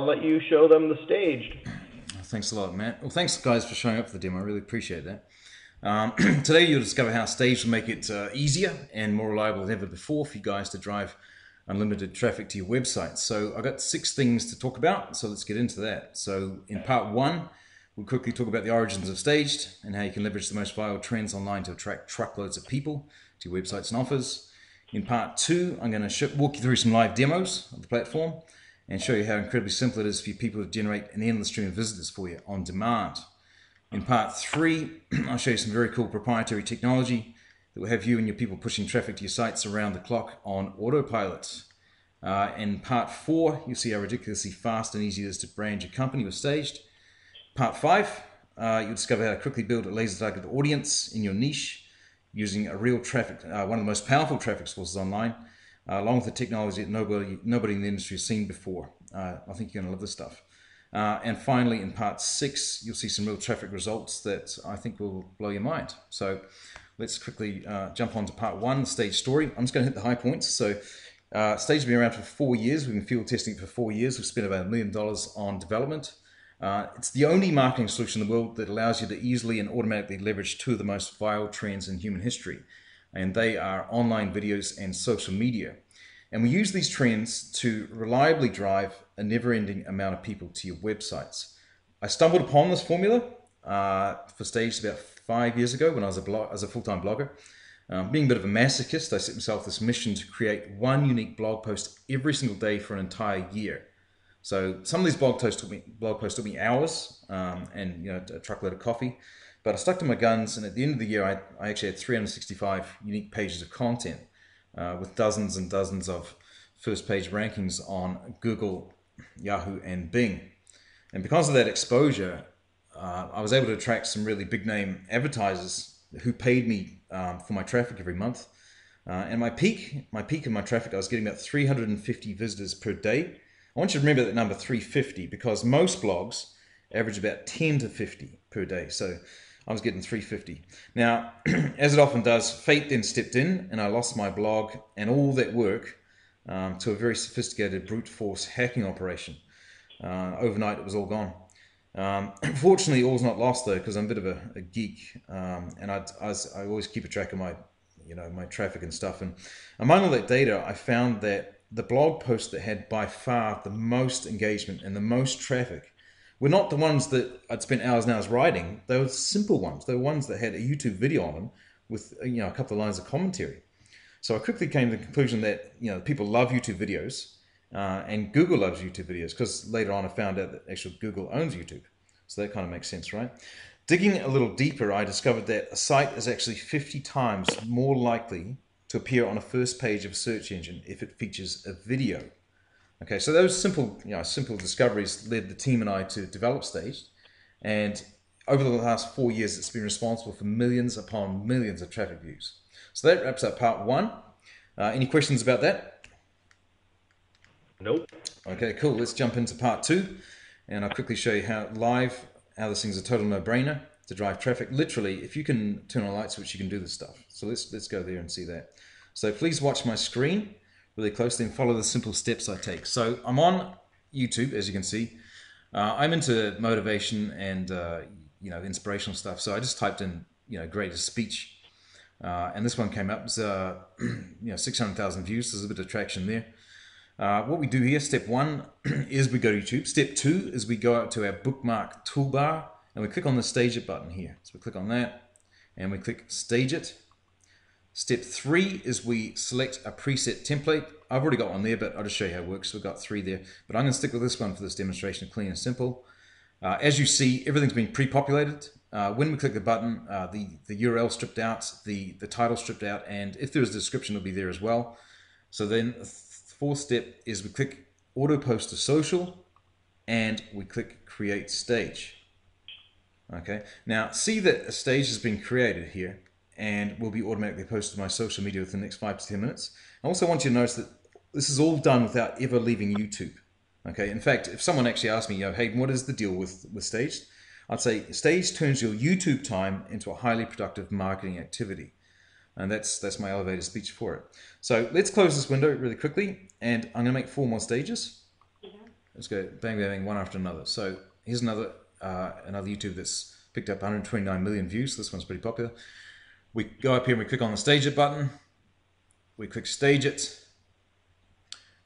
I'll let you show them the staged. Thanks a lot, Matt. Well, thanks, guys, for showing up for the demo. I really appreciate that. Today, you'll discover how Staged will make it easier and more reliable than ever before for you guys to drive unlimited traffic to your website. So I've got 6 things to talk about, so let's get into that. So in part 1, we'll quickly talk about the origins of Staged and how you can leverage the most viral trends online to attract truckloads of people to your websites and offers. In part 2, I'm going to walk you through some live demos of the platform and show you how incredibly simple it is for you people to generate an endless stream of visitors for you on demand. In part 3, I'll show you some very cool proprietary technology that will have you and your people pushing traffic to your sites around the clock on autopilot. In part 4, you'll see how ridiculously fast and easy it is to brand your company with Staged. Part 5, you'll discover how to quickly build a laser-targeted audience in your niche using a real traffic, one of the most powerful traffic sources online, along with the technology that nobody in the industry has seen before. I think you're going to love this stuff. And finally, in part 6, you'll see some real traffic results that I think will blow your mind. So let's quickly jump on to part 1, the Staged story. I'm just going to hit the high points. So Staged has been around for 4 years. We've been field testing it for 4 years. We've spent about $1 million on development. It's the only marketing solution in the world that allows you to easily and automatically leverage 2 of the most viral trends in human history. And they are online videos and social media. And we use these trends to reliably drive a never-ending amount of people to your websites. I stumbled upon this formula for Staged about 5 years ago when I was a full-time blogger. Being a bit of a masochist, I set myself this mission to create one unique blog post every single day for an entire year. So some of these blog posts took me hours and a truckload of coffee. But I stuck to my guns, and at the end of the year, I actually had 365 unique pages of content with dozens and dozens of first-page rankings on Google, Yahoo, and Bing. And because of that exposure, I was able to attract some really big-name advertisers who paid me for my traffic every month. And my peak of my traffic, I was getting about 350 visitors per day. I want you to remember that number 350 because most blogs average about 10 to 50 per day. So I was getting 350. Now, as it often does, fate then stepped in and I lost my blog and all that work to a very sophisticated brute force hacking operation. Overnight, it was all gone. Fortunately, all's not lost though, because I'm a bit of a geek, and I always keep a track of my traffic and stuff. And among all that data, I found that the blog posts that had by far the most engagement and the most traffic were not the ones that I'd spent hours and hours writing. They were simple ones. They were ones that had a YouTube video on them with a couple of lines of commentary. So I quickly came to the conclusion that people love YouTube videos, and Google loves YouTube videos because later on I found out that actually Google owns YouTube. So that kind of makes sense, right? Digging a little deeper, I discovered that a site is actually 50 times more likely to appear on a first page of a search engine if it features a video. Okay, so those simple discoveries led the team and I to develop Staged, and over the last 4 years, it's been responsible for millions upon millions of traffic views. So that wraps up part 1. Any questions about that? Nope. Okay, cool. Let's jump into part 2, and I'll quickly show you how this thing's a total no-brainer to drive traffic. Literally, if you can turn on a light switch, you can do this stuff. So let's go there and see that. So please watch my screen really closely and follow the simple steps I take. So I'm on YouTube, as you can see. I'm into motivation and inspirational stuff. So I just typed in greatest speech, and this one came up. It's 600,000 views. There's a bit of traction there. What we do here, step 1 is we go to YouTube. Step 2 is we go out to our bookmark toolbar and we click on the Stage It button here. So we click on that and we click Stage It. Step 3 is we select a preset template. I've already got one there, but I'll just show you how it works. So we've got 3 there, but I'm going to stick with this one for this demonstration, clean and simple. As you see, everything's been pre-populated. When we click the button, the URL stripped out, the title stripped out, and if there's a description, it'll be there as well. So then the 4th step is we click Auto Post to Social, and we click Create Stage. Okay, now see that a stage has been created here and will be automatically posted to my social media within the next 5 to 10 minutes. I also want you to notice that this is all done without ever leaving YouTube. Okay, in fact, if someone actually asked me, Hayden, what is the deal with Staged? I'd say Staged turns your YouTube time into a highly productive marketing activity. And that's my elevator speech for it. So let's close this window really quickly, and I'm going to make 4 more stages. Let's go bang, bang, bang, one after another. So here's another YouTube that's picked up 129 million views. This one's pretty popular. We go up here and we click on the Stage It button. We click Stage It.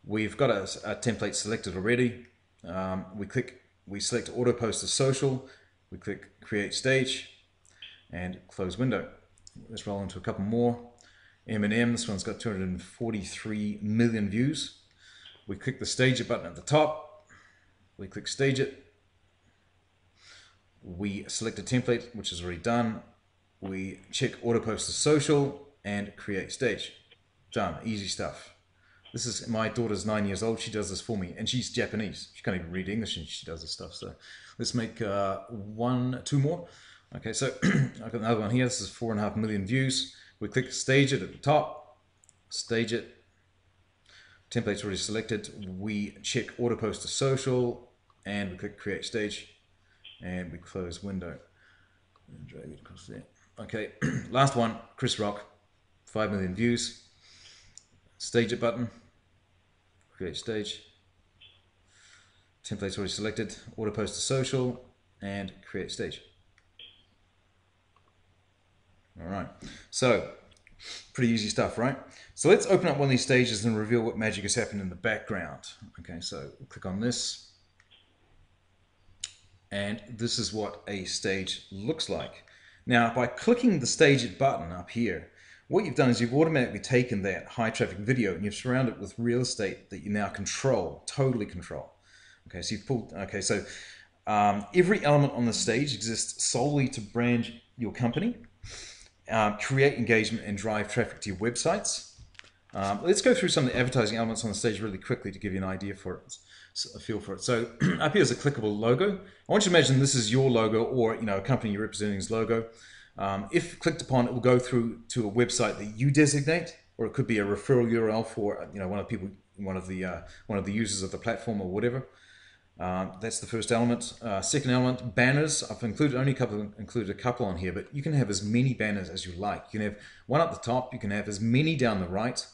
We've got a template selected already. We select Auto Post to Social. We click Create Stage and close window. Let's roll into a couple more. M&M, this one's got 243 million views. We click the Stage It button at the top. We click Stage It. We select a template, which is already done. We check Auto Post to Social and Create Stage. Done. Easy stuff. This is my daughter's 9 years old. She does this for me, and she's Japanese. She can't even read English, and she does this stuff. So let's make two more. Okay, so I've got another one here. This is 4.5 million views. We click Stage It at the top. Stage It. Template's already selected. We check Auto Post to Social, and we click Create Stage, and we close window. And drag it across there. Okay, last one. Chris Rock, 5 million views. Stage It button, create stage, template's already selected, Auto Post to Social, and create stage. Alright, so pretty easy stuff, right? So let's open up one of these stages and reveal what magic has happened in the background. Okay, so click on this, and this is what a stage looks like. Now, by clicking the Stage It button up here, what you've done is you've automatically taken that high traffic video and you've surrounded it with real estate that you now control, totally control. Okay, so you've pulled, okay, so every element on the stage exists solely to brand your company, create engagement and drive traffic to your websites. Let's go through some of the advertising elements on the stage really quickly to give you an idea for it, a feel for it. So up here is a clickable logo. I want you to imagine this is your logo or a company you're representing's logo. If clicked upon, it will go through to a website that you designate, or it could be a referral URL for one of the users of the platform or whatever. That's the first element. Second element, banners. I've included a couple on here, but you can have as many banners as you like. You can have one at the top. You can have as many down the right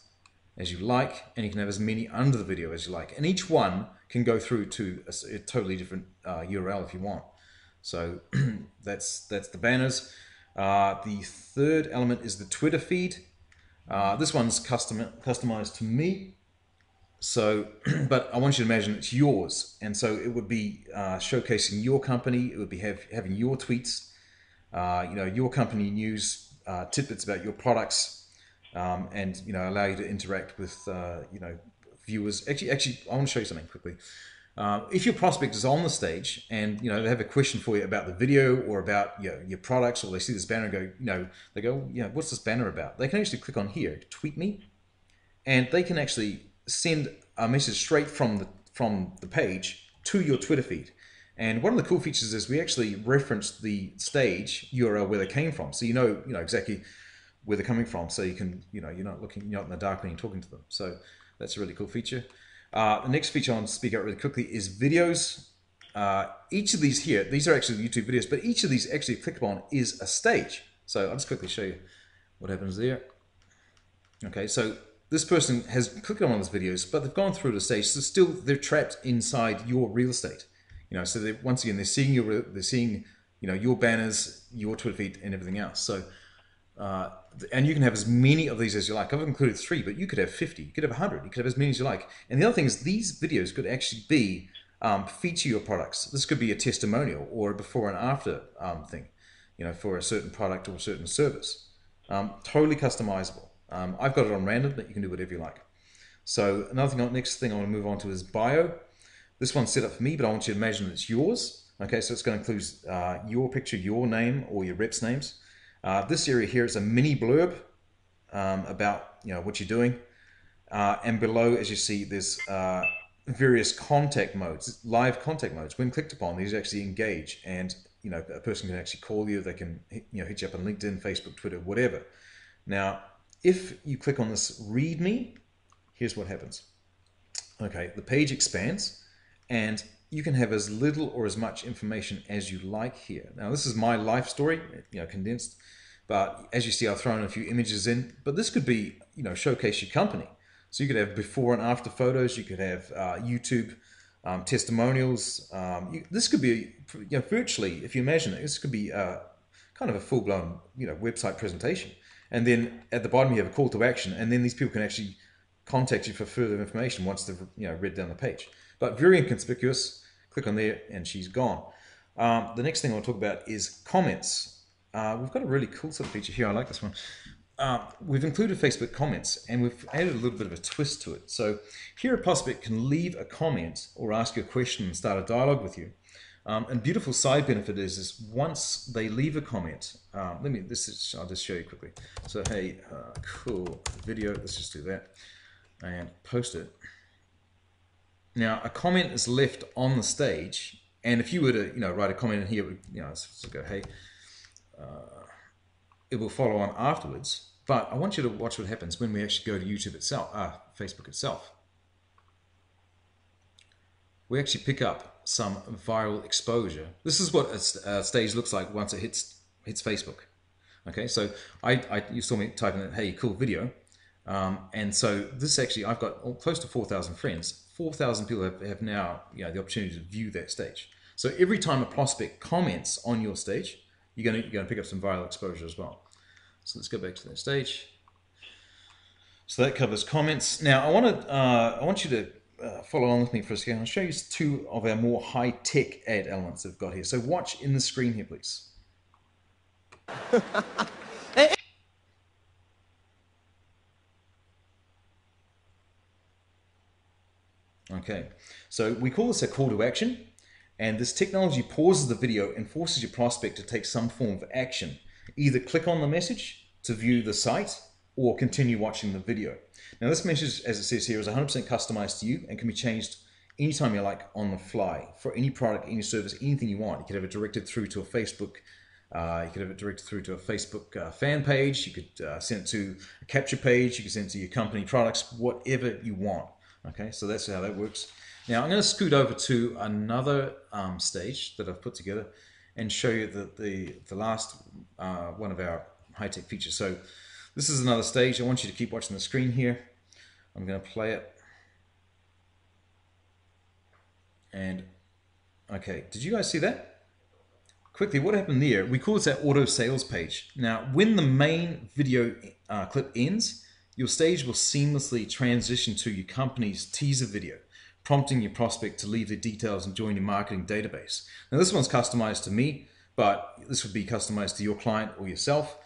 as you like, and you can have as many under the video as you like. And each one can go through to a totally different URL if you want. So that's the banners. The third element is the Twitter feed. This one's customized to me. So, but I want you to imagine it's yours. And so it would be showcasing your company. It would be having your tweets, your company news, tidbits about your products, and, allow you to interact with, viewers. Actually, I want to show you something quickly. If your prospect is on the stage and they have a question for you about the video or about your products, or they see this banner and go, they go, what's this banner about? They can actually click on here, tweet me, and they can actually send a message straight from the page to your Twitter feed. And one of the cool features is we actually reference the stage URL where they came from, so you know exactly where they're coming from, so you can you're not in the dark when you're talking to them. So that's a really cool feature. The next feature I want to speak out really quickly is videos. Each of these here, these are actually YouTube videos, but each of these actually click upon is a stage. So I'll just quickly show you what happens there. Okay, so this person has clicked on one of those videos, but they've gone through the stage, so still they're trapped inside your real estate. So once again they're seeing your banners, your Twitter feed, and everything else. So and you can have as many of these as you like. I've included 3, but you could have 50, you could have 100, you could have as many as you like. And the other thing is these videos could actually be feature your products. This could be a testimonial or a before and after thing, for a certain product or a certain service. Totally customizable. I've got it on random, but you can do whatever you like. So next thing I want to move on to is bio. This one's set up for me, but I want you to imagine it's yours. Okay, so it's going to include your picture, your name, or your reps' names. This area here is a mini blurb about what you're doing, and below, as you see, there's various contact modes, live contact modes. When clicked upon, these actually engage, and a person can actually call you. They can hit you up on LinkedIn, Facebook, Twitter, whatever. Now, if you click on this "Read Me," here's what happens. Okay, the page expands, and you can have as little or as much information as you like here. Now, this is my life story, condensed. But as you see, I've thrown a few images in. But this could be, showcase your company. So you could have before and after photos. You could have YouTube testimonials. This could be, virtually, if you imagine it, this could be kind of a full-blown, website presentation. And then at the bottom you have a call to action, and then these people can actually contact you for further information once they've read down the page. But very inconspicuous. Click on there, and she's gone. The next thing I want to talk about is comments. We've got a really cool sort of feature here. I like this one. We've included Facebook comments, and we've added a little bit of a twist to it. So here a prospect can leave a comment or ask you a question and start a dialogue with you. And beautiful side benefit is once they leave a comment, I'll just show you quickly. So hey, cool video, let's just do that and post it. Now a comment is left on the stage, and if you were to write a comment in here, it would, so go hey, it will follow on afterwards. But I want you to watch what happens when we actually go to YouTube itself, Facebook itself. We actually pick up some viral exposure. This is what a stage looks like once it hits Facebook. Okay, so you saw me typing in, hey, cool video. And so this actually, I've got close to 4,000 friends. 4,000 people have now the opportunity to view that stage. So every time a prospect comments on your stage, you're going to pick up some viral exposure as well. So let's go back to that stage. So that covers comments. Now I want you to follow on with me for a second. I'll show you two of our more high-tech ad elements that we've got here. So watch in the screen here, please. Okay, so we call this a call to action, and this technology pauses the video and forces your prospect to take some form of action. Either click on the message to view the site or continue watching the video. Now this message, as it says here, is 100% customized to you and can be changed anytime you like on the fly for any product, any service, anything you want. You could have it directed through to a Facebook fan page. You could send it to a capture page. You can send it to your company products, whatever you want. Okay, so that's how that works. Now I'm going to scoot over to another stage that I've put together and show you the last one of our high-tech features. So this is another stage. I want you to keep watching the screen here. I'm going to play it. And okay, did you guys see that? Quickly, what happened there? We call this our auto sales page. Now, when the main video clip ends, your stage will seamlessly transition to your company's teaser video, prompting your prospect to leave their details and join your marketing database. Now this one's customized to me, but this would be customized to your client or yourself.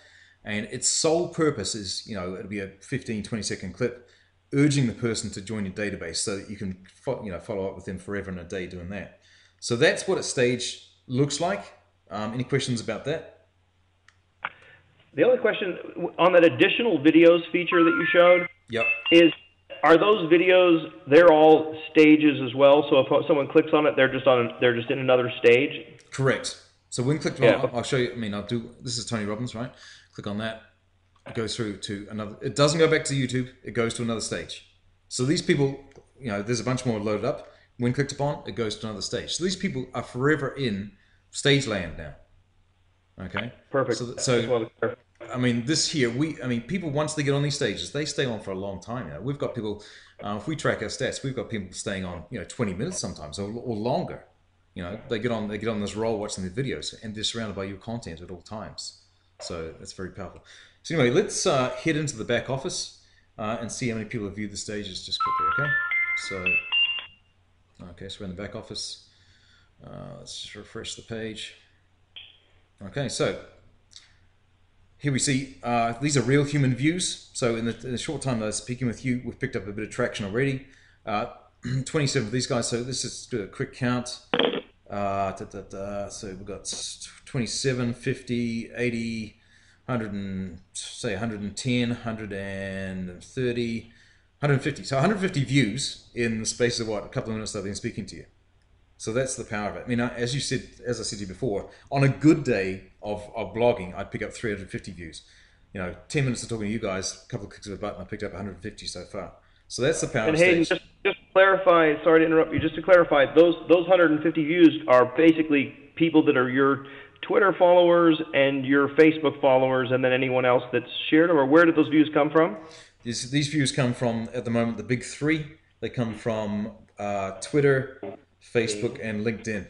And its sole purpose is, it'll be a 15, 20-second clip urging the person to join your database so that you can follow up with them forever and a day doing that. So that's what a stage looks like. Any questions about that? The only question on that additional videos feature that you showed Yep. is, are those videos, they're all stages as well? So if someone clicks on it, they're just in another stage? Correct. So when clicked on, I'll show you, this is Tony Robbins, right? Click on that. It goes through to another, it doesn't go back to YouTube, it goes to another stage. So these people, there's a bunch more loaded up. When clicked upon, it goes to another stage. So these people are forever in stage land now. Okay? Perfect. So this here, people, once they get on these stages, they stay on for a long time. We've got people, if we track our stats, we've got people staying on, 20 minutes sometimes or longer. They get on this roll watching the videos, and they're surrounded by your content at all times. So that's very powerful. So anyway, let's head into the back office and see how many people have viewed the stages just quickly, okay? So we're in the back office. Let's just refresh the page. Okay, so here we see these are real human views. So in the short time that I was speaking with you, we've picked up a bit of traction already. 27 of these guys, so let's just do a quick count. So we've got 27, 50, 80, 100 and, say 110, 130, 150. So 150 views in the space of a couple of minutes that I've been speaking to you. So that's the power of it. As I said to you before, on a good day of blogging, I'd pick up 350 views. 10 minutes of talking to you guys, a couple of clicks of a button, I picked up 150 so far. So that's the power of Hayden, stage. just to clarify, sorry to interrupt you, just to clarify, those 150 views are basically people that are your Twitter followers and your Facebook followers, and then anyone else that's shared them, or where did those views come from? These views come from, at the moment, the big three. They come from Twitter, Facebook, and LinkedIn.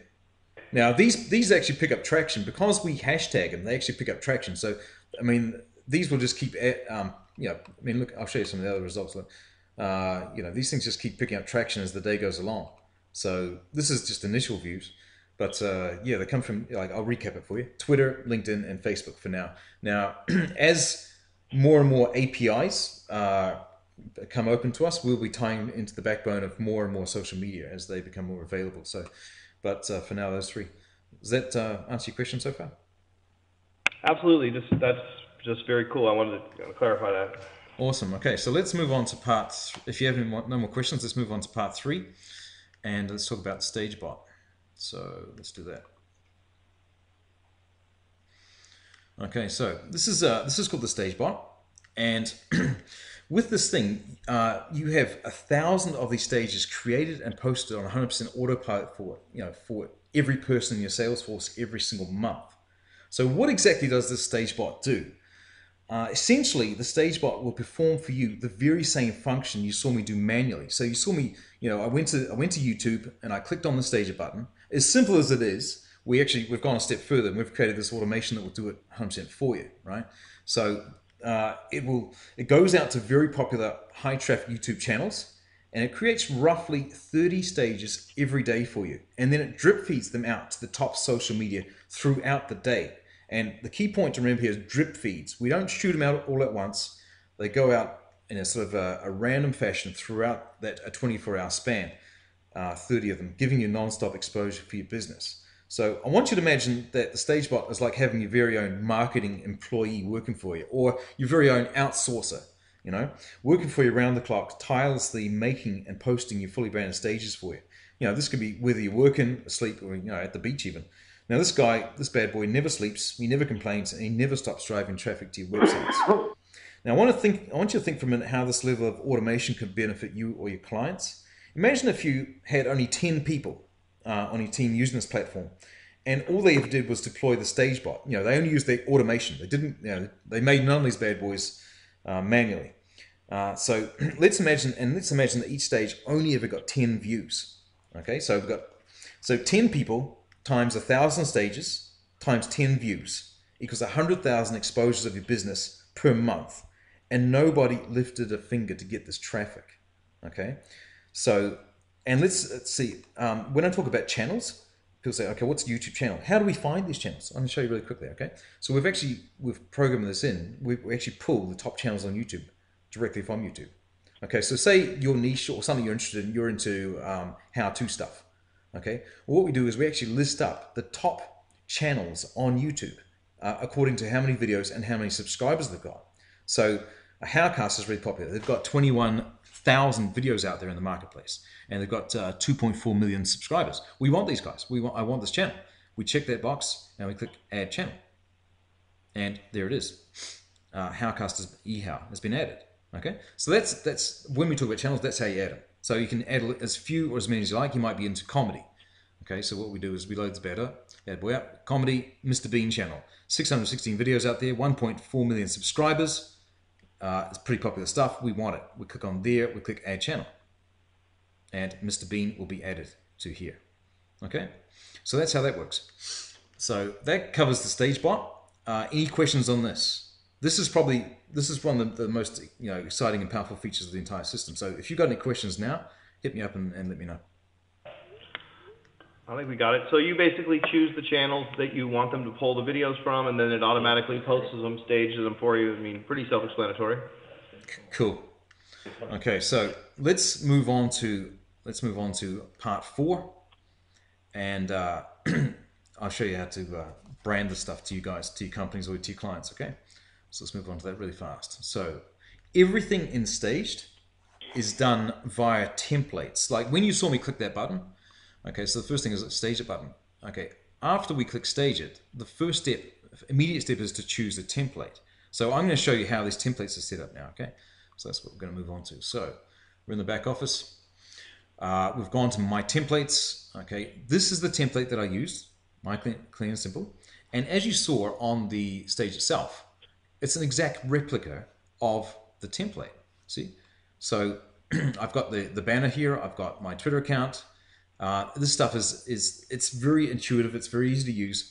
Now, these actually pick up traction because we hashtag them. They actually pick up traction. So, I mean, these will just keep, I mean, look, I'll show you some of the other results. These things just keep picking up traction as the day goes along. So this is just initial views. But they come from, like, I'll recap it for you. Twitter, LinkedIn, and Facebook for now. Now, as more and more APIs come open to us, we'll be tying into the backbone of more and more social media as they become more available. So, but for now, those three. Does that answer your question so far? Absolutely. That's just very cool. I wanted to clarify that. Awesome. Okay, so let's move on to if you have no more questions, let's move on to part 3, and let's talk about StageBot. So let's do that. Okay, so this is called the StageBot, and with this thing, you have 1,000 of these stages created and posted on 100% autopilot for every person in your Salesforce every single month. So what exactly does this StageBot do? Essentially, the StageBot will perform for you the very same function you saw me do manually. So you saw me, I went to YouTube and I clicked on the Stager button. As simple as it is, we've gone a step further and we've created this automation that will do it 100% for you, right? So it goes out to very popular high traffic YouTube channels, and it creates roughly 30 stages every day for you. And then it drip feeds them out to the top social media throughout the day. And the key point to remember here is drip feeds. We don't shoot them out all at once. They go out in a sort of a random fashion throughout that a 24-hour span, 30 of them, giving you non-stop exposure for your business. So I want you to imagine that the StageBot is like having your very own marketing employee working for you, or your very own outsourcer, working for you around the clock, tirelessly making and posting your fully branded stages for you. This could be whether you're working, asleep, or at the beach even. Now this bad boy never sleeps, he never complains, and he never stops driving traffic to your websites. Now I want you to think for a minute how this level of automation could benefit you or your clients. Imagine if you had only 10 people on your team using this platform, and all they ever did was deploy the StageBot. They only used their automation. They didn't, they made none of these bad boys manually. So let's imagine that each stage only ever got 10 views. Okay, so we've got 10 people times 1,000 stages times 10 views equals 100,000 exposures of your business per month, and nobody lifted a finger to get this traffic. Okay, so and let's see. When I talk about channels, people say, "Okay, what's a YouTube channel? How do we find these channels?" I'm going to show you really quickly. Okay, so we've programmed this in. We actually pull the top channels on YouTube directly from YouTube. Okay, so say your niche or something you're interested in, you're into how-to stuff. Okay, well, what we do is we actually list up the top channels on YouTube according to how many videos and how many subscribers they've got. So Howcast is really popular. They've got 21,000 videos out there in the marketplace, and they've got 2.4 million subscribers. We want these guys. I want this channel. We check that box and we click Add Channel, and there it is. Howcast has been added. Okay, so that's when we talk about channels. That's how you add them. So you can add as few or as many as you like. You might be into comedy. Okay, so what we do is we load the bad boy up. Comedy, Mr. Bean channel. 616 videos out there, 1.4 million subscribers. It's pretty popular stuff. We want it. We click on there, we click Add Channel. And Mr. Bean will be added to here. Okay, so that's how that works. So that covers the StageBot. Any questions on this? This is one of the most exciting and powerful features of the entire system. So if you've got any questions now, hit me up and let me know. I think we got it. So you basically choose the channels that you want them to pull the videos from, and then it automatically posts them, stages them for you. I mean, pretty self-explanatory. Cool. Okay, so let's move on to part 4, and I'll show you how to brand the stuff to you guys, to your companies, or to your clients. Okay. So let's move on to that really fast. So everything in Staged is done via templates. Like when you saw me click that button, okay, so the first thing is Stage It button. Okay, after we click Stage It, the first step, immediate step is to choose a template. So I'm going to show you how these templates are set up now, okay? So that's what we're going to move on to. So we're in the back office. We've gone to My Templates. Okay, this is the template that I used, My Clean and Simple. And as you saw on the stage itself, it's an exact replica of the template. See? So I've got the banner here. I've got my Twitter account. This stuff it's very intuitive. It's very easy to use.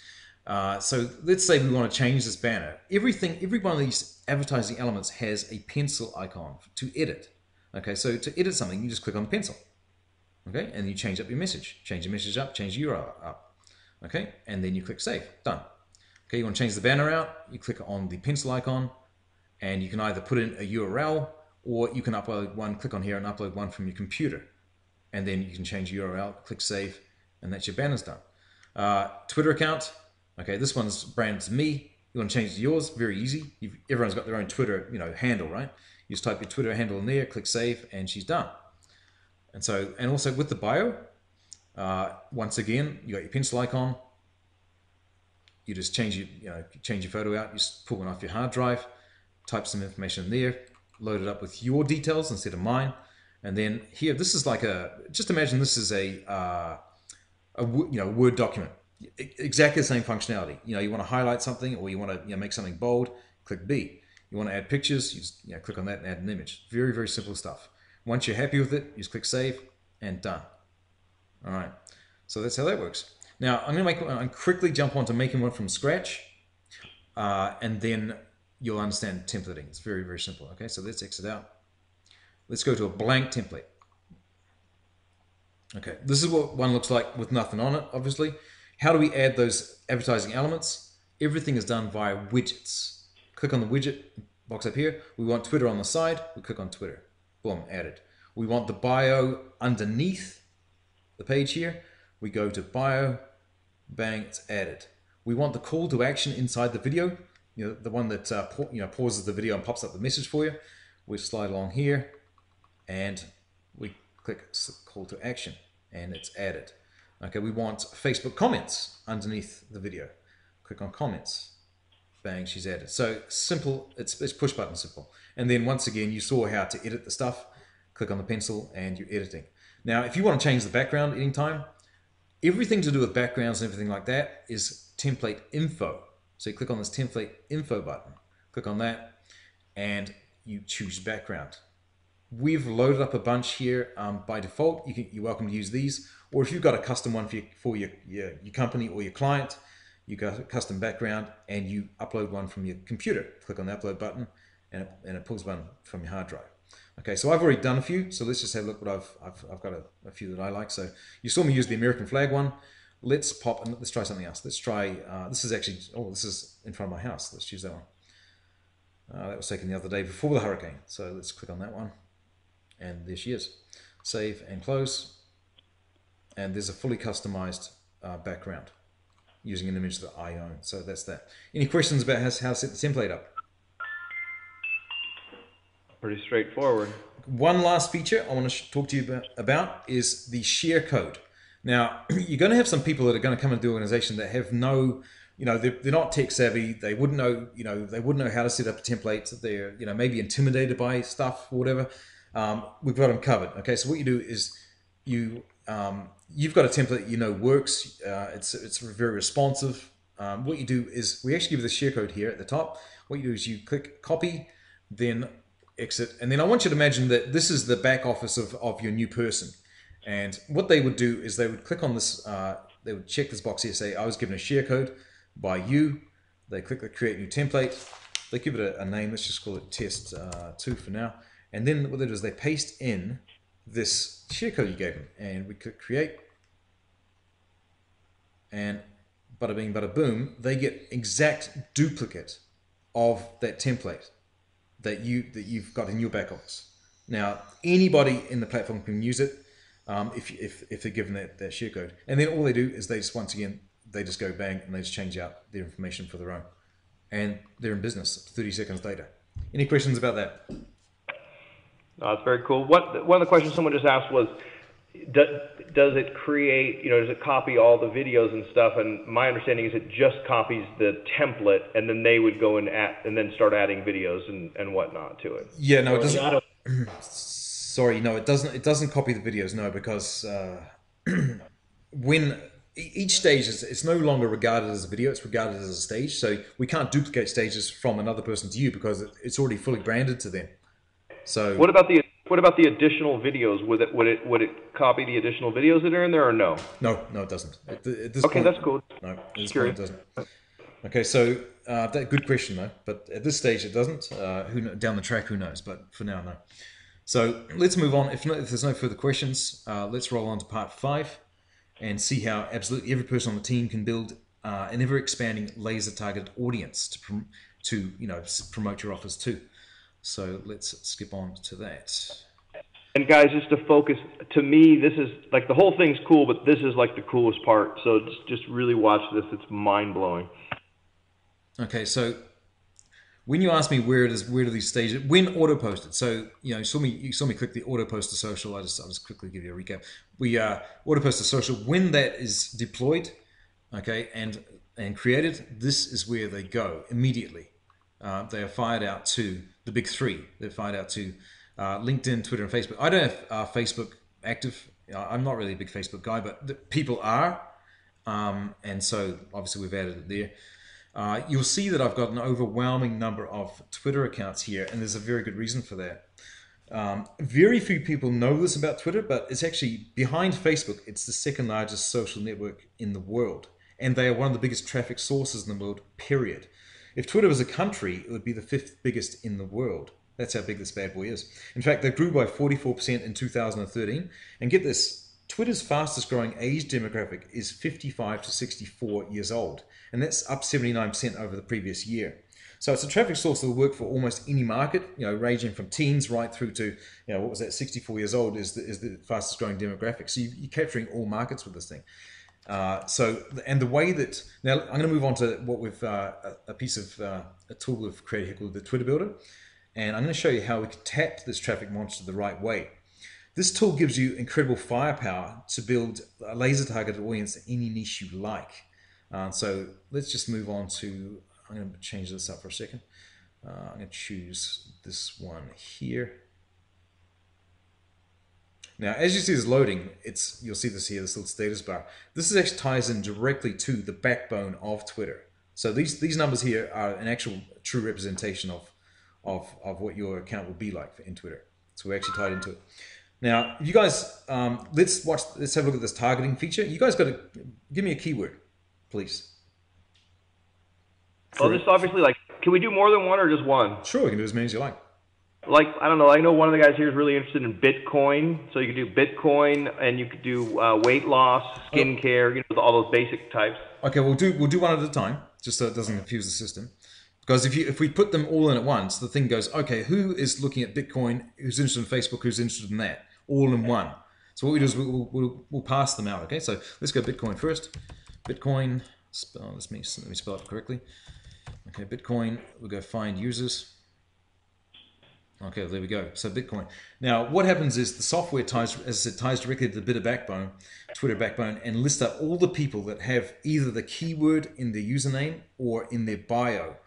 So let's say we want to change this banner. Every one of these advertising elements has a pencil icon to edit. Okay, so to edit something, you just click on the pencil. Okay, and you change up your message. Change your message up, change the URL up. Okay, and then you click save. Done. Okay, you want to change the banner out, you click on the pencil icon, and you can either put in a URL or you can upload one, click on here and upload one from your computer. And then you can change URL, click save, and that's your banner's done. Twitter account. Okay, this one's branded to me. You want to change it to yours? Very easy. Everyone's got their own Twitter, handle, right? You just type your Twitter handle in there, click save, and she's done. And also with the bio, once again, you got your pencil icon. You just change your photo out. You just pull one off your hard drive, type some information in there, load it up with your details instead of mine, and then here, this is like just imagine this is a Word document. Exactly the same functionality. You want to highlight something, or you want to make something bold, click B. You want to add pictures, you just click on that and add an image. Very, very simple stuff. Once you're happy with it, you just click save and done. All right. So that's how that works. Now I'm going to quickly jump on to making one from scratch, and then you'll understand templating. It's very, very simple. Okay, so let's exit out. Let's go to a blank template. Okay, this is what one looks like with nothing on it, obviously. How do we add those advertising elements? Everything is done via widgets. Click on the widget box up here. We want Twitter on the side. We click on Twitter. Boom, added. We want the bio underneath the page here. We go to bio, bang, it's added. We want the call to action inside the video, the one that pauses the video and pops up the message for you. We slide along here, and we click call to action, and it's added. Okay, we want Facebook comments underneath the video. Click on comments. Bang, she's added. So simple, it's push button simple. And then once again, you saw how to edit the stuff. Click on the pencil and you're editing. Now, if you want to change the background anytime, everything to do with backgrounds and everything like that is template info. So you click on this template info button. Click on that and you choose background. We've loaded up a bunch here by default. You're welcome to use these. Or if you've got a custom one for your company or your client, you got a custom background and you upload one from your computer. Click on the upload button and it pulls one from your hard drive. Okay, so I've already done a few, so let's just have a look what I've got a few that I like. So you saw me use the American flag one. Let's try something else. Let's try, this is in front of my house. Let's choose that one. That was taken the other day before the hurricane. So let's click on that one. And there she is. Save and close. And there's a fully customized background using an image that I own. So that's that. Any questions about how to set the template up? Pretty straightforward. One last feature I want to talk to you about is the share code. Now, you're going to have some people that are going to come into the organization that have no, they're not tech savvy. They wouldn't know how to set up a template. They're, maybe intimidated by stuff or whatever. We've got them covered. Okay, so what you do is you've got a template works. It's very responsive. What you do is we actually give you the share code here at the top. What you do is you click copy, then exit, and then I want you to imagine that this is the back office of your new person. And what they would do is they would click on this, they would check this box here, say I was given a share code by you. They click the create new template. They give it a name. Let's just call it test 2 for now. And then what they do is they paste in this share code you gave them, and we click create, and bada bing bada boom, they get exact duplicate of that template that you've got in your back office. Now anybody in the platform can use it if they're given that share code, and then all they do is they just go bang and they just change out their information for their own, and they're in business 30 seconds later. Any questions about that? That's very cool. One of the questions someone just asked was, does it create, does it copy all the videos and stuff? And my understanding is it just copies the template, and then they would go and then start adding videos and whatnot to it. Yeah, no, it doesn't. Sorry, no, it doesn't. It doesn't copy the videos, no, because when each stage it's no longer regarded as a video; it's regarded as a stage. So we can't duplicate stages from another person to you because it's already fully branded to them. So what about the What about the additional videos? Would it copy the additional videos that are in there or no? No, no, it doesn't. At this Okay, point, that's cool. no. At Just this point, it curious. doesn't. Okay, so that good question though. But at this stage, it doesn't. Down the track, who knows? But for now, no. So let's move on. If there's no further questions, let's roll on to part 5 and see how absolutely every person on the team can build an ever-expanding laser-targeted audience to promote your offers to. So let's skip on to that. And guys, just to focus, to me, this is like the whole thing's cool, but this is like the coolest part. So just really watch this; it's mind blowing. Okay, so when you ask me where do these stages, when auto posted? So you saw me click the auto post to social. I'll just quickly give you a recap. We auto post to social when that is deployed, okay, and created. This is where they go immediately. They are fired out to the big 3. They're fired out to LinkedIn, Twitter, and Facebook. I don't have Facebook active. I'm not really a big Facebook guy, but people are, and so obviously we've added it there. You'll see that I've got an overwhelming number of Twitter accounts here, and there's a very good reason for that. Very few people know this about Twitter, but it's actually behind Facebook. It's the second largest social network in the world, and they are one of the biggest traffic sources in the world, period. If Twitter was a country, it would be the 5th biggest in the world. That's how big this bad boy is. In fact, they grew by 44% in 2013. And get this, Twitter's fastest growing age demographic is 55 to 64 years old. And that's up 79% over the previous year. So it's a traffic source that will work for almost any market, ranging from teens right through to, 64 years old is the fastest growing demographic. So you're capturing all markets with this thing. And the way that, now I'm going to move on to what we've, a piece of a tool we've created here called the Twitter Builder. And I'm going to show you how we can tap this traffic monster the right way. This tool gives you incredible firepower to build a laser targeted audience in any niche you like. So let's just move on to, I'm going to change this up for a second. I'm going to choose this one here. Now, as you see this loading, you'll see this here, this little status bar. This actually ties in directly to the backbone of Twitter. So these numbers here are an actual true representation of what your account will be like in Twitter. So we're actually tied into it. Now, you guys, let's have a look at this targeting feature. You guys got to give me a keyword, please. Well, this obviously, can we do more than one or just one? Sure, we can do as many as you like. I don't know. I know one of the guys here is really interested in Bitcoin, so you could do Bitcoin, and you could do weight loss, skincare, all those basic types. Okay, we'll do one at a time, just so it doesn't confuse the system. Because if we put them all in at once, the thing goes, okay, who is looking at Bitcoin? Who's interested in Facebook? Who's interested in that? All in one. So what we do is we'll pass them out. Okay, so let's go Bitcoin first. Bitcoin. Let me spell it correctly. Okay, Bitcoin. We'll go find users. Okay, there we go. So Bitcoin. Now, what happens is the software ties directly to the bit of backbone, Twitter backbone, and lists up all the people that have either the keyword in their username or in their bio.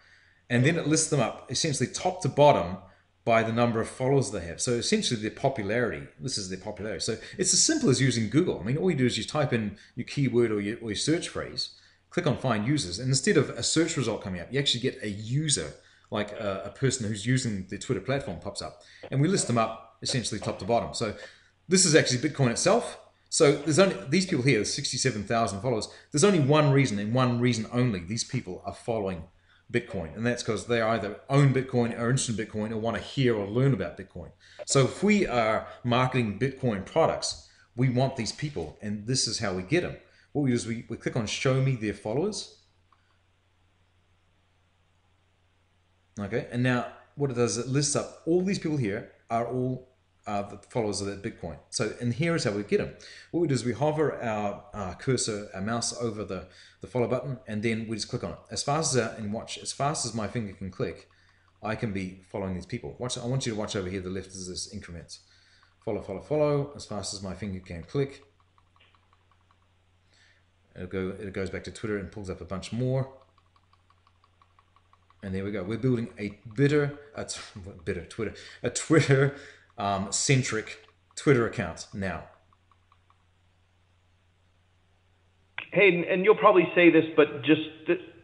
And then it lists them up essentially top to bottom by the number of followers they have. So essentially their popularity. This is their popularity. So it's as simple as using Google. I mean, all you do is you type in your keyword or your search phrase, click on find users, and instead of a search result coming up, you actually get a user, like a person who's using the Twitter platform pops up. And we list them up essentially top to bottom. So this is actually Bitcoin itself. So there's only these people here, 67,000 followers. There's only one reason and one reason only these people are following Bitcoin, and that's because they either own Bitcoin, are interested in Bitcoin, or want to hear or learn about Bitcoin. So if we are marketing Bitcoin products, we want these people, and this is how we get them. What we do is we click on show me their followers. Okay, and now what it does is it lists up all these people here are all the followers of that Bitcoin. So, and here is how we get them. What we do is we hover our cursor, our mouse over the follow button, and then we just click on it. As fast as my finger can click, I can be following these people. I want you to watch over here, the left is this increments. Follow, follow, follow, as fast as my finger can click. It goes back to Twitter and pulls up a bunch more. And there we go. We're building a Twitter centric Twitter account now. Hayden, and you'll probably say this, but just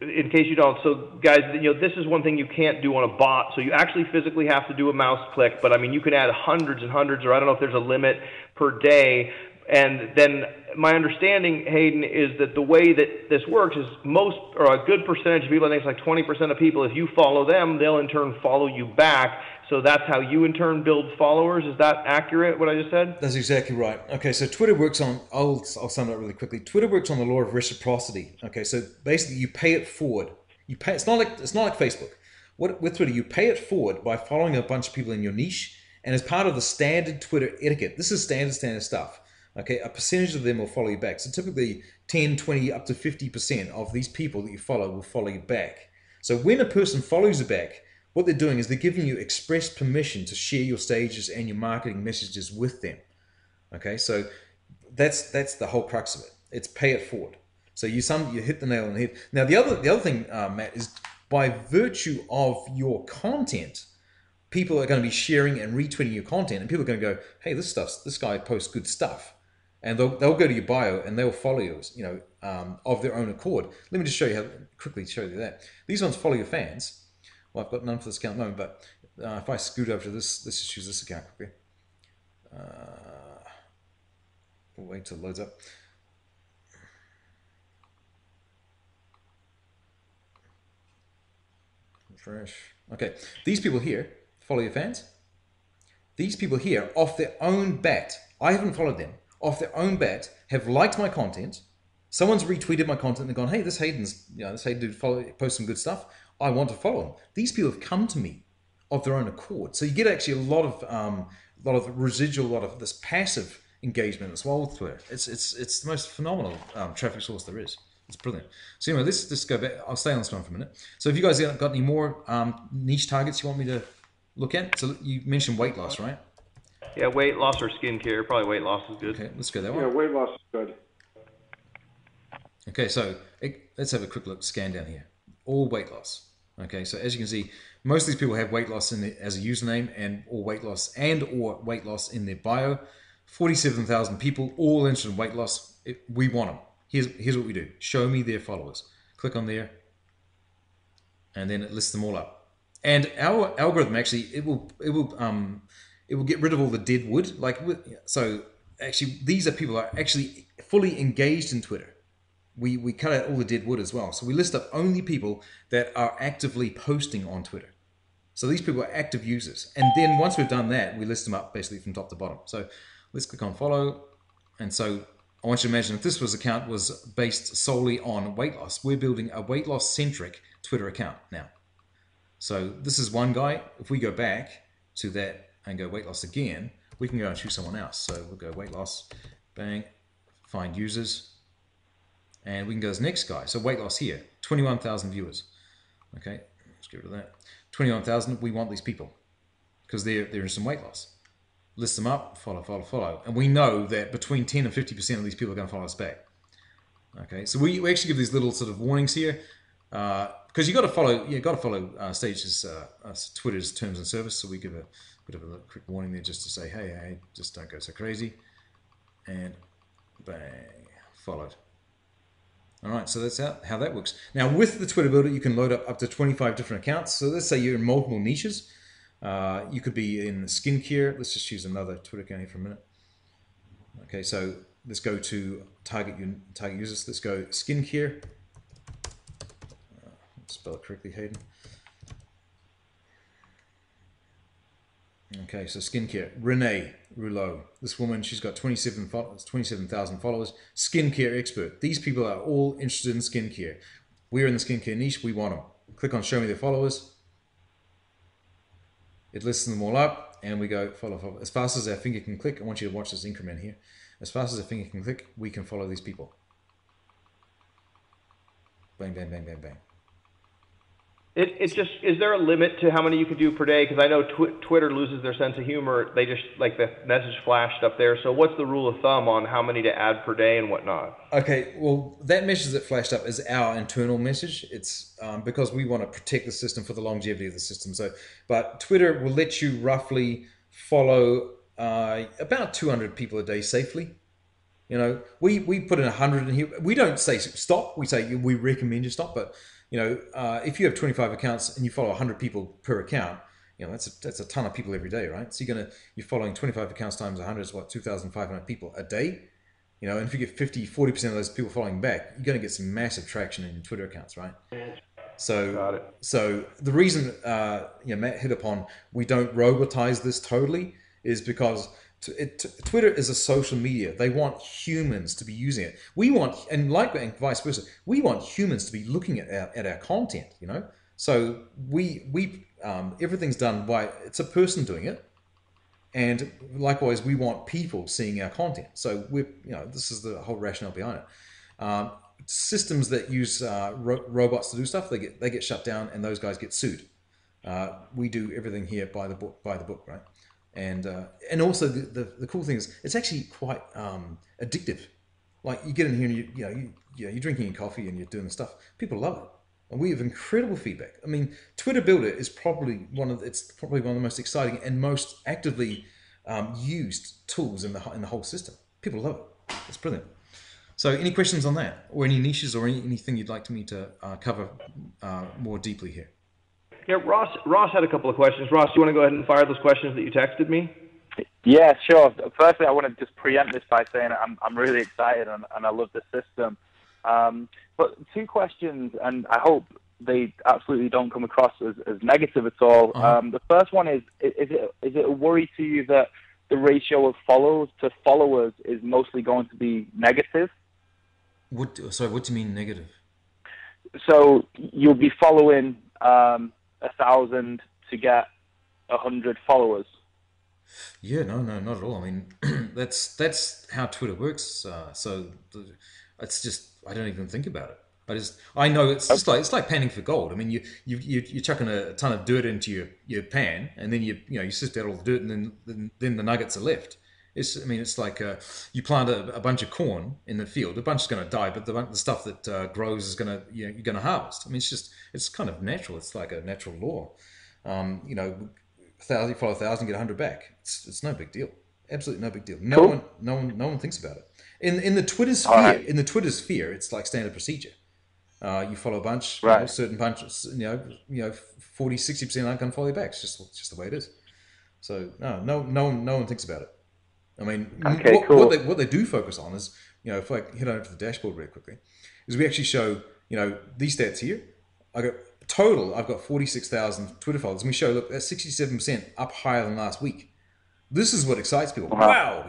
in case you don't, so guys, this is one thing you can't do on a bot. So you actually physically have to do a mouse click, but I mean, you can add hundreds and hundreds, or I don't know if there's a limit per day. And then my understanding, Hayden, is that the way that this works is most, or a good percentage of people, I think it's like 20% of people, if you follow them, they'll in turn follow you back. So that's how you in turn build followers. Is that accurate, what I just said? That's exactly right. Okay, so Twitter works on, I'll sum it up really quickly. Twitter works on the law of reciprocity. Okay, so basically you pay it forward. It's not like Facebook. With Twitter, you pay it forward by following a bunch of people in your niche, and as part of the standard Twitter etiquette, this is standard stuff. Okay, a percentage of them will follow you back. So typically 10, 20, up to 50% of these people that you follow will follow you back. So when a person follows you back, what they're doing is they're giving you express permission to share your stages and your marketing messages with them. Okay, so that's the whole crux of it. It's pay it forward. So you hit the nail on the head. Now the other thing, Matt, is by virtue of your content, people are going to be sharing and retweeting your content, and people are going to go, "Hey, this guy posts good stuff," and they'll go to your bio and they'll follow you, of their own accord. Let me just quickly show you that. These ones follow your fans. Well, I've got none for this account at the moment, but if I scoot over to this, let's just use this account quickly. We'll wait till it loads up. Refresh. Okay, these people here follow your fans. These people here, off their own bat, I haven't followed them, off their own bat, have liked my content. Someone's retweeted my content and gone, "Hey, this Hayden dude posts some good stuff. I want to follow him." These people have come to me of their own accord. So you get actually a lot of residual, a lot of this passive engagement as well with Twitter. It's the most phenomenal traffic source there is. It's brilliant. So anyway, let's just go back. I'll stay on this one for a minute. So if you guys got any more niche targets you want me to look at? So you mentioned weight loss, right? Yeah, weight loss or skincare. Probably weight loss is good. Okay, let's go that one. Yeah, weight loss is good. Okay, so let's have a quick look, scan down here. All weight loss. Okay, so as you can see, most of these people have weight loss as a username or weight loss in their bio. 47,000 people, all interested in weight loss. We want them. Here's what we do. Show me their followers. Click on there, and then it lists them all up. And our algorithm actually it will get rid of all the dead wood. So actually, these are people who are actually fully engaged in Twitter. We cut out all the dead wood as well. So we list up only people that are actively posting on Twitter. So these people are active users. And then once we've done that, we list them up basically from top to bottom. So let's click on follow. And so I want you to imagine if this account was based solely on weight loss, we're building a weight loss centric Twitter account now. So this is one guy. If we go back to that and go weight loss again, we can go and choose someone else. So we'll go weight loss, bang, find users. And we can go to this next guy. So weight loss here, 21,000 viewers. Okay, let's get rid of that. 21,000, we want these people because they're in some weight loss. List them up, follow. And we know that between 10 and 50% of these people are going to follow us back. Okay, so we actually give these little sort of warnings here because you got to follow Stage's Twitter's terms and service. So we give a bit of a quick warning there just to say, hey, just don't go so crazy. And bang, followed. All right, so that's how that works. Now, with the Twitter Builder, you can load up to 25 different accounts. So let's say you're in multiple niches. You could be in skincare. Let's just use another Twitter account here for a minute. Okay, so let's go to target users. Let's go skincare. Spell it correctly, Haydn. Okay, so skincare. Renee Rouleau. This woman, she's got 27,000 followers. Skincare expert. These people are all interested in skincare. We're in the skincare niche. We want them. Click on show me their followers. It lists them all up, and we go follow. As fast as our finger can click, I want you to watch this increment here. As fast as our finger can click, we can follow these people. Bang, bang, bang, bang, bang. It's just, is there a limit to how many you could do per day? Because I know Twitter loses their sense of humor. They just, like the message flashed up there. So what's the rule of thumb on how many to add per day and whatnot? Okay, well, that message that flashed up is our internal message. It's because we want to protect the system for the longevity of the system. But Twitter will let you roughly follow about 200 people a day safely. You know, we put in 100 in here. We don't say stop. We say we recommend you stop. But you know, if you have 25 accounts and you follow 100 people per account, you know that's a ton of people every day, right? So you're following 25 accounts times 100 is what 2,500 people a day. You know, and if you get 40% of those people following back, you're going to get some massive traction in your Twitter accounts, right? Got So, it. so the reason Matt hit upon we don't robotize this totally is because Twitter is a social media. They want humans to be using it. We want, and vice versa, we want humans to be looking at our content. You know, so we everything's done by it's a person doing it, and likewise we want people seeing our content. So this is the whole rationale behind it. Systems that use robots to do stuff, they get shut down, and those guys get sued. We do everything here by the book, right? And also the cool thing is it's actually quite addictive. Like you get in here and you're drinking your coffee and you're doing the stuff. People love it, and we have incredible feedback. I mean, Twitter Builder is probably one of the most exciting and most actively used tools in the whole system. People love it. It's brilliant. So, any questions on that, or any niches, or anything you'd like me to cover more deeply here? Yeah, Ross had a couple of questions. Ross, do you want to go ahead and fire those questions that you texted me? Yeah, sure. Firstly, I want to just preempt this by saying I'm really excited and I love the system. But two questions, and I hope they absolutely don't come across as negative at all. The first one is it a worry to you that the ratio of follows to followers is mostly going to be negative? What do you mean negative? So you'll be following 1,000 to get 100 followers. Yeah, no, not at all. I mean, that's how Twitter works. It's just I don't even think about it. I know it's like panning for gold. I mean, you're chucking a ton of dirt into your pan, and then you sift out all the dirt, and then the nuggets are left. It's like you plant a bunch of corn in the field. A bunch is going to die, but the stuff that grows is you're going to harvest. I mean, it's kind of natural. It's like a natural law. 1,000 you follow 1,000, get 100 back. It's no big deal. Absolutely no big deal. No one thinks about it. In the Twitter sphere, right. In the Twitter sphere, it's like standard procedure. You follow a bunch, right. Certain bunches, 40-60% aren't going to follow you back. It's just the way it is. So no one thinks about it. I mean, cool. what they do focus on is, if I head over to the dashboard really quickly, is we actually show, these stats here. I've got 46,000 Twitter followers, and we show, look, that's 67% up higher than last week. This is what excites people. Wow,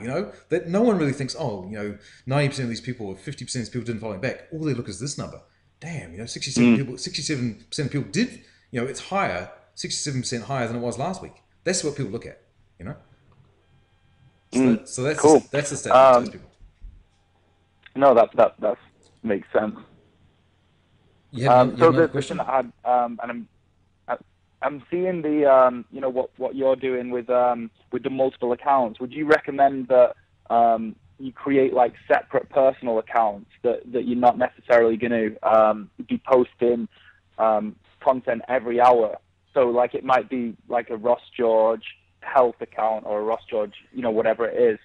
that no one really thinks, 90% of these people or 50% of these people didn't follow me back. All they look is this number. Damn, 67% of people did, it's higher, 67% higher than it was last week. That's what people look at, So that's cool. That's the stat that tells people. No, that makes sense. So the question I had, and I'm seeing the what you're doing with the multiple accounts. Would you recommend that you create like separate personal accounts that you're not necessarily going to be posting content every hour? So like it might be like a Ross George health account or a Ross George, whatever it is,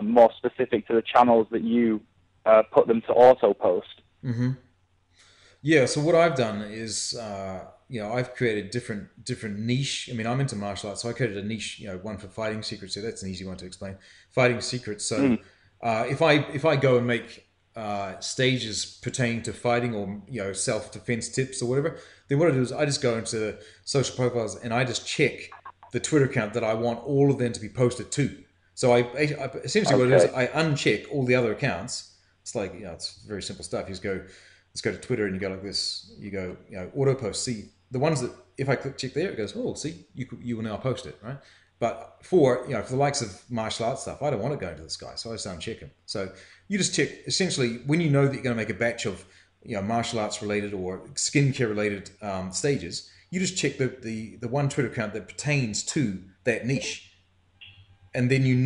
more specific to the channels that you put them to auto post. Mm-hmm. Yeah. So what I've done is, I've created different niche. I mean, I'm into martial arts, so I created a niche, one for fighting secrets. So that's an easy one to explain. Fighting secrets. So if I go and make stages pertaining to fighting or self-defense tips or whatever, then what I do is I just go into social profiles and I just check the Twitter account that I want all of them to be posted to. So I essentially what I do is I uncheck all the other accounts. It's like, it's very simple stuff. You just go, let's go to Twitter and you go like this. You go, auto post. See the ones that if I click check there, it goes, oh, see, you will now post it, right? But for the likes of martial arts stuff, I don't want to go into this guy, so I just uncheck him. So you just check essentially when you know that you're going to make a batch of martial arts related or skincare related stages. You just check the one Twitter account that pertains to that niche, and then and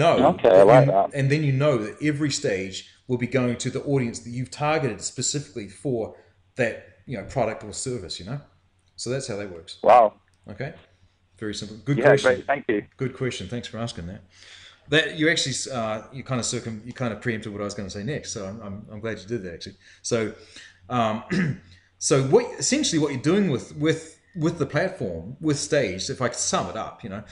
then that every stage will be going to the audience that you've targeted specifically for that product or service. So that's how that works. Wow. Okay. Very simple. Good question. Great. Thank you. Good question. Thanks for asking that. that you actually you kind of preempted what I was going to say next. So I'm glad you did that actually. So so essentially what you're doing with the platform, with Stage, if I could sum it up, what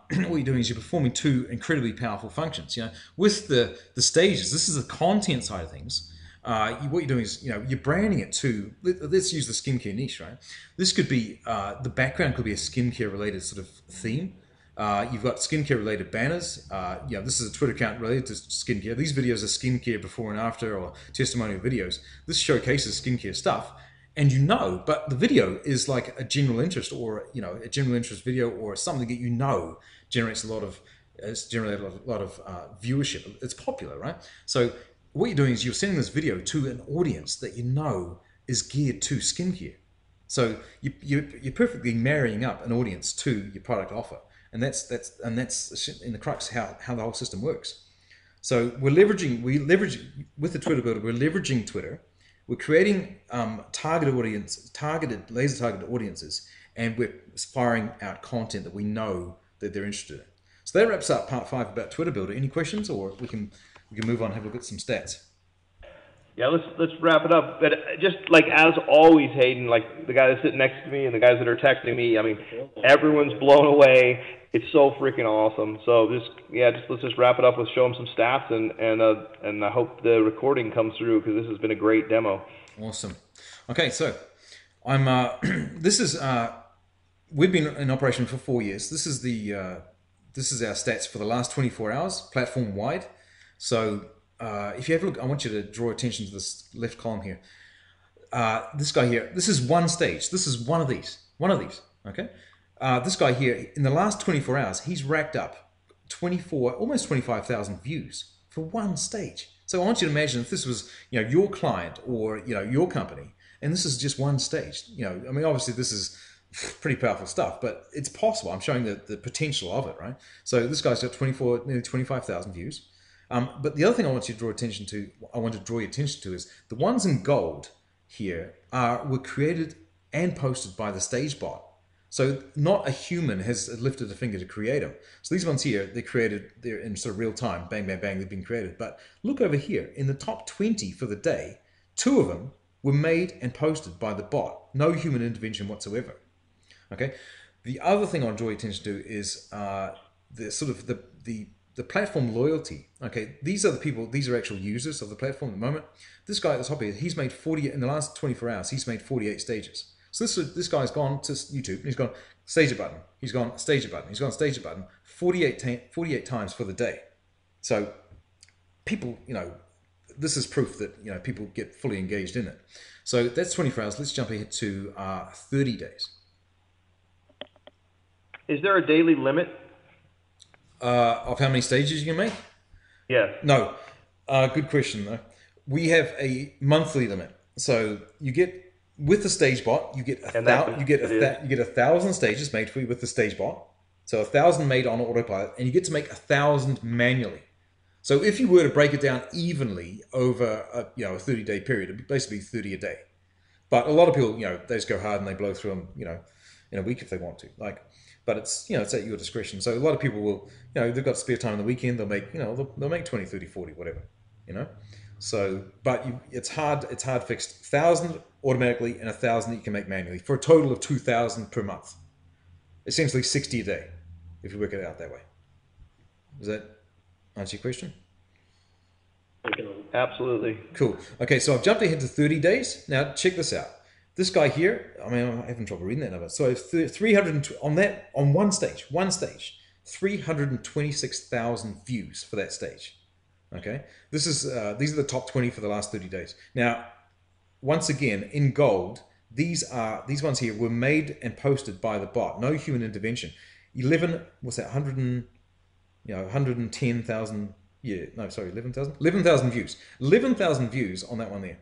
you're doing is you're performing two incredibly powerful functions. With the stages, this is the content side of things. What you're doing is, you're branding it to, let's use the skincare niche, right? This could be, the background could be a skincare related sort of theme. You've got skincare related banners. This is a Twitter account related to skincare. These videos are skincare before and after, or testimonial videos. This showcases skincare stuff. And but the video is like a general interest, or a general interest video, or something that generates a lot of viewership. It's popular, right? So what you're doing is you're sending this video to an audience that is geared to skincare. So you're perfectly marrying up an audience to your product offer, and that's in the crux how the whole system works. So we leveraging with the Twitter builder. We're leveraging Twitter. We're creating laser-targeted audiences, and we're firing out content that we know that they're interested in. So that wraps up part 5 about Twitter Builder. Any questions, or we can move on and have a look at some stats? Yeah, let's wrap it up. But just like as always, Haydn, like the guy that's sitting next to me and the guys that are texting me, I mean, everyone's blown away. It's so freaking awesome. So let's just wrap it up with show them some stats, and I hope the recording comes through, because this has been a great demo. Awesome. Okay, so I'm we've been in operation for 4 years. This is our stats for the last 24 hours, platform wide. So if you have a look, I want you to draw attention to this left column here. This guy here, this is one stage. This is one of these. Okay. This guy here, in the last 24 hours, he's racked up almost 25,000 views for one stage. So I want you to imagine if this was, your client or, your company, and this is just one stage. Obviously this is pretty powerful stuff, but it's possible. I'm showing the potential of it, right? So this guy's got nearly 25,000 views. But the other thing I want to draw your attention to is the ones in gold here were created and posted by the Stage bot. So not a human has lifted a finger to create them. So these ones here, they're in sort of real time, bang, bang, bang, they've been created. But look over here, in the top 20 for the day, 2 of them were made and posted by the bot. No human intervention whatsoever. Okay. The other thing I'll draw your attention to is the platform loyalty. Okay, these are the people, these are actual users of the platform at the moment. This guy at the top here, he's made 40, in the last 24 hours, he's made 48 stages. So this guy's gone to YouTube and he's gone stage a button, he's gone stage a button, he's gone stage a button 48 times for the day. So people, this is proof that, people get fully engaged in it. So that's 24 hours. Let's jump ahead to 30 days. Is there a daily limit? Of how many stages you can make? Yeah. No. Good question though. We have a monthly limit. So you get, with the Stage bot, you get 1,000 stages made for you with the Stage bot. So 1,000 made on autopilot, and you get to make 1,000 manually. So if you were to break it down evenly over a 30-day period, it'd be basically 30 a day. But a lot of people, they just go hard and they blow through them, in a week if they want to. But it's, it's at your discretion. So a lot of people will, they've got spare time on the weekend, they'll make, they'll make 20, 30, 40, whatever, So, but it's hard fixed. 1,000 automatically and 1,000 that you can make manually for a total of 2,000 per month. Essentially 60 a day, if you work it out that way. Does that answer your question? Absolutely. Cool. Okay, so I've jumped ahead to 30 days. Now check this out. This guy here, I'm having trouble reading that number. So 300 on one stage, 326,000 views for that stage. Okay, this is these are the top 20 for the last 30 days. Now, once again, in gold, these ones here were made and posted by the bot. No human intervention. 110,000. Yeah, no, sorry, 11,000. 11,000 views. 11,000 views on that one there.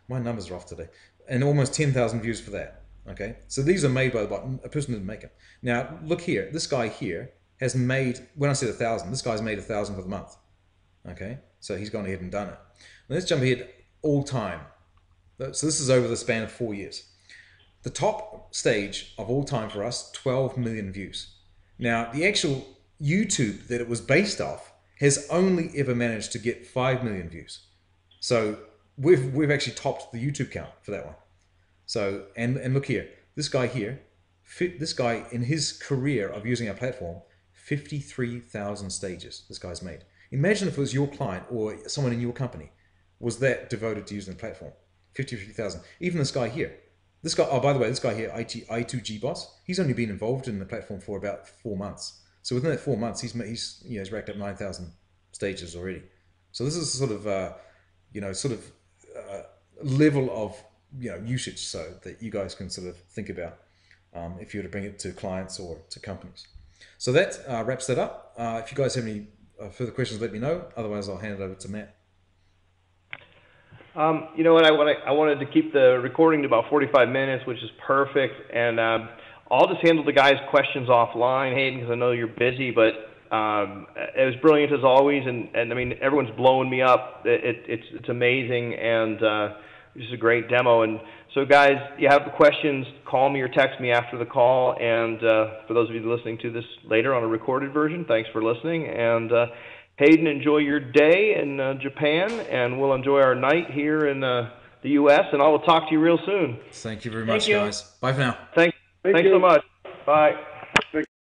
My numbers are off today. And almost 10,000 views for that. Okay, so these are made by the bot. A person didn't make them. Now, look here. This guy here has made, when I said 1,000, this guy's made 1,000 for the month. Okay, so he's gone ahead and done it. Now let's jump ahead all time. So this is over the span of 4 years. The top stage of all time for us, 12 million views. Now, the actual YouTube that it was based off has only ever managed to get 5 million views. So we've actually topped the YouTube count for that one. So and look here, this guy in his career of using our platform, 53,000 stages this guy's made. Imagine if it was your client or someone in your company was that devoted to using the platform. 53,000. Even this guy here. This guy, oh, by the way, this guy here, I2G Boss, he's only been involved in the platform for about 4 months. So within that 4 months, he's racked up 9,000 stages already. So this is sort of, level of, usage so that you guys can sort of think about if you were to bring it to clients or to companies. So that wraps that up. If you guys have any further questions, let me know. Otherwise, I'll hand it over to Matt. You know what? I wanted to keep the recording to about 45 minutes, which is perfect. And I'll just handle the guys' questions offline, Haydn, because I know you're busy. But it was brilliant as always, and I mean everyone's blowing me up. It's amazing, and this is a great demo. And so, guys, you have the questions, call me or text me after the call. And for those of you listening to this later on a recorded version, thanks for listening. And Haydn, enjoy your day in Japan, and we'll enjoy our night here in the U.S., and I will talk to you real soon. Thank you very much, guys. Bye for now. Thanks so much. Bye.